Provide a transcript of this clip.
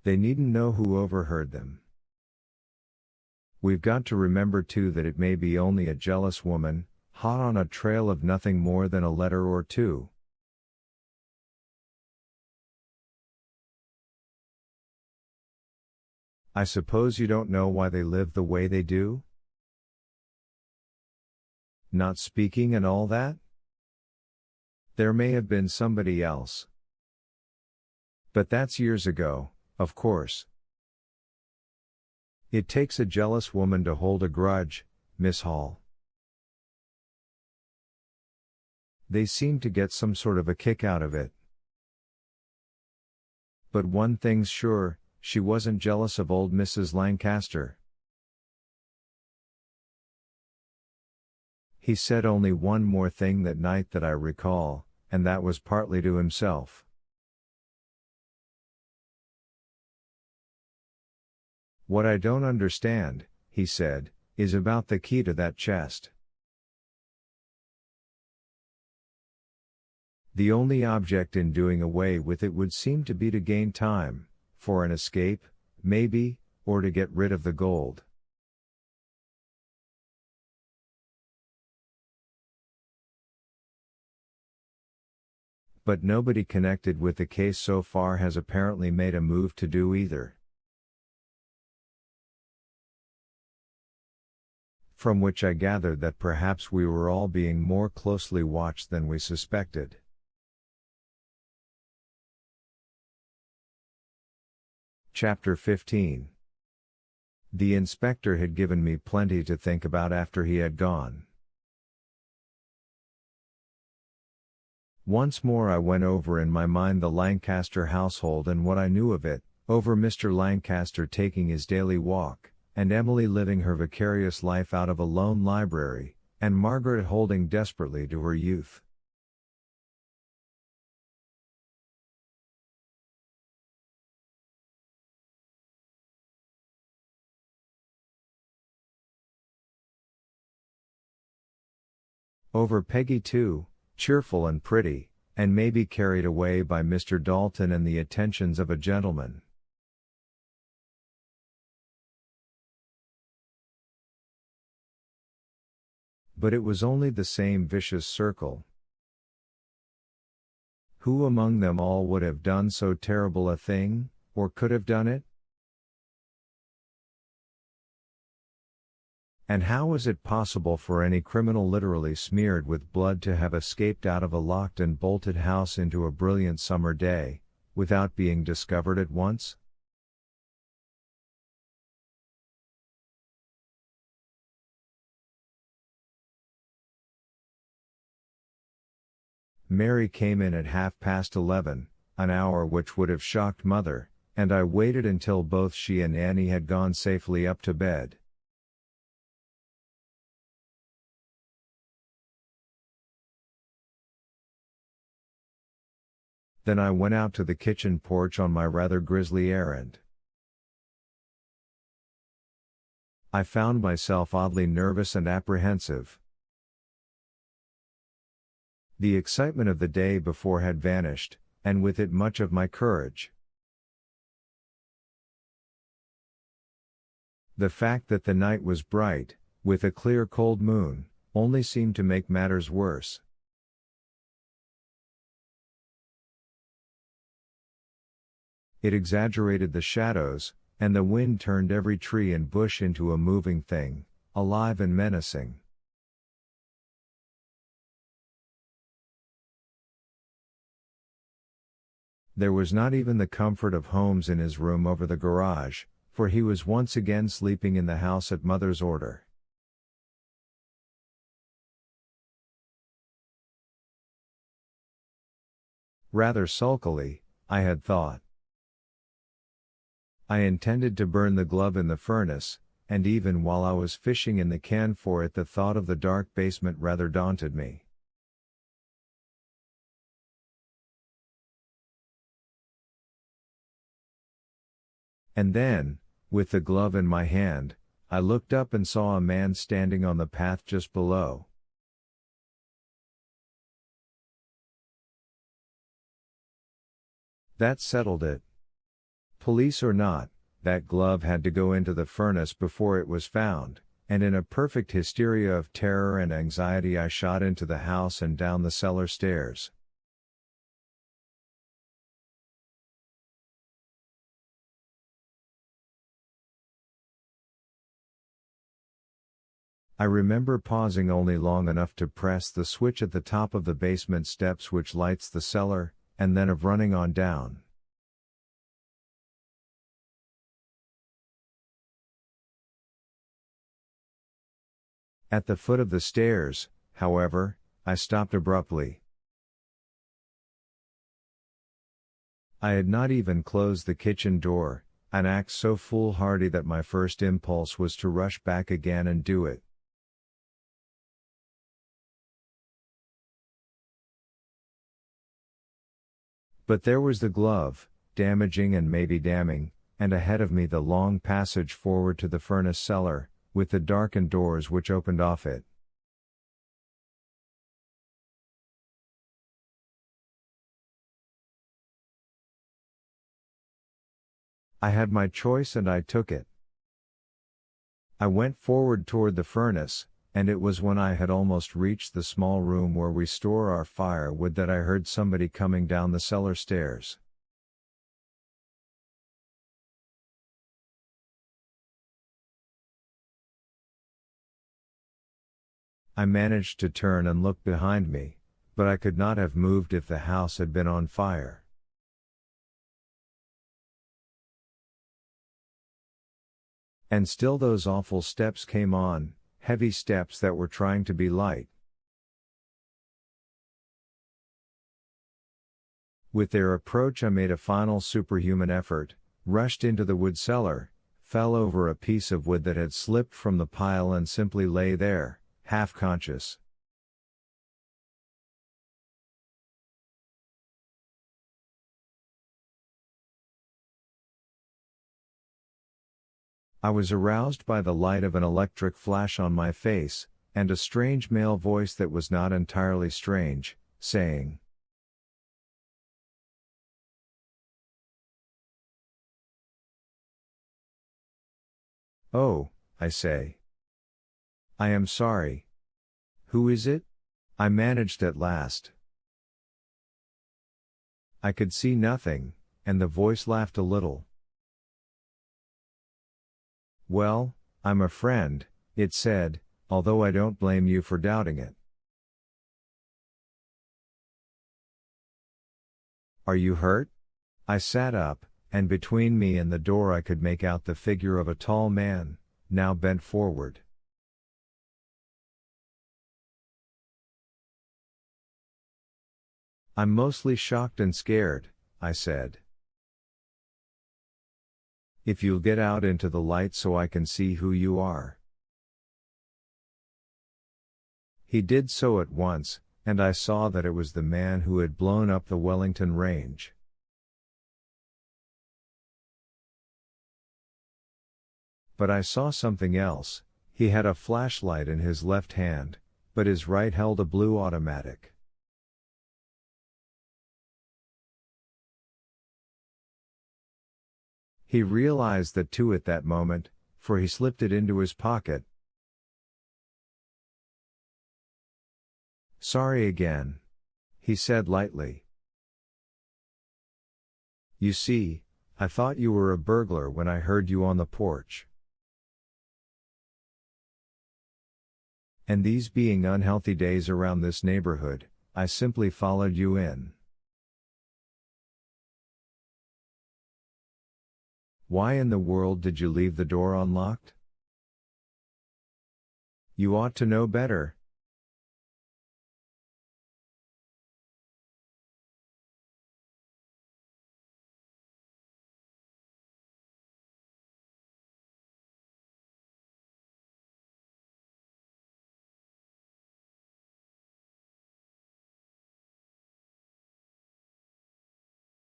They needn't know who overheard them. We've got to remember too that it may be only a jealous woman, hot on a trail of nothing more than a letter or two. I suppose you don't know why they live the way they do? Not speaking and all that? There may have been somebody else. But that's years ago, of course. It takes a jealous woman to hold a grudge, Miss Hall. They seem to get some sort of a kick out of it. But one thing's sure, she wasn't jealous of old Mrs. Lancaster. He said only one more thing that night that I recall, and that was partly to himself. What I don't understand, he said, is about the key to that chest. The only object in doing away with it would seem to be to gain time, for an escape, maybe, or to get rid of the gold. But nobody connected with the case so far has apparently made a move to do either. From which I gathered that perhaps we were all being more closely watched than we suspected. Chapter 15. The inspector had given me plenty to think about after he had gone. Once more I went over in my mind the Lancaster household and what I knew of it, over Mr. Lancaster taking his daily walk, and Emily living her vicarious life out of a lone library, and Margaret holding desperately to her youth. Over Peggy too, cheerful and pretty, and maybe carried away by Mr. Dalton and the attentions of a gentleman. But it was only the same vicious circle. Who among them all would have done so terrible a thing, or could have done it? And how was it possible for any criminal literally smeared with blood to have escaped out of a locked and bolted house into a brilliant summer day, without being discovered at once? Mary came in at 11:30, an hour which would have shocked Mother, and I waited until both she and Annie had gone safely up to bed. Then I went out to the kitchen porch on my rather grisly errand. I found myself oddly nervous and apprehensive. The excitement of the day before had vanished, and with it much of my courage. The fact that the night was bright, with a clear cold moon, only seemed to make matters worse. It exaggerated the shadows, and the wind turned every tree and bush into a moving thing, alive and menacing. There was not even the comfort of Holmes in his room over the garage, for he was once again sleeping in the house at Mother's order. Rather sulkily, I had thought. I intended to burn the glove in the furnace, and even while I was fishing in the can for it, the thought of the dark basement rather daunted me. And then, with the glove in my hand, I looked up and saw a man standing on the path just below. That settled it. Police or not, that glove had to go into the furnace before it was found, and in a perfect hysteria of terror and anxiety I shot into the house and down the cellar stairs. I remember pausing only long enough to press the switch at the top of the basement steps which lights the cellar, and then of running on down. At the foot of the stairs, however, I stopped abruptly. I had not even closed the kitchen door, an act so foolhardy that my first impulse was to rush back again and do it. But there was the glove, damaging and maybe damning, and ahead of me the long passage forward to the furnace cellar, with the darkened doors which opened off it. I had my choice and I took it. I went forward toward the furnace, and it was when I had almost reached the small room where we store our firewood that I heard somebody coming down the cellar stairs. I managed to turn and look behind me, but I could not have moved if the house had been on fire. And still those awful steps came on, heavy steps that were trying to be light. With their approach I made a final superhuman effort, rushed into the wood cellar, fell over a piece of wood that had slipped from the pile and simply lay there, half conscious. I was aroused by the light of an electric flash on my face, and a strange male voice that was not entirely strange, saying, "Oh," I say. "I am sorry. Who is it?" I managed at last. I could see nothing, and the voice laughed a little. "Well, I'm a friend," it said, "although I don't blame you for doubting it. Are you hurt?" I sat up, and between me and the door I could make out the figure of a tall man, now bent forward. "I'm mostly shocked and scared," I said. "If you'll get out into the light so I can see who you are." He did so at once, and I saw that it was the man who had blown up the Wellington Range. But I saw something else. He had a flashlight in his left hand, but his right held a blue automatic. He realized that too at that moment, for he slipped it into his pocket. "Sorry again," he said lightly. "You see, I thought you were a burglar when I heard you on the porch. And these being unhealthy days around this neighborhood, I simply followed you in." "Why in the world did you leave the door unlocked?" "You ought to know better,"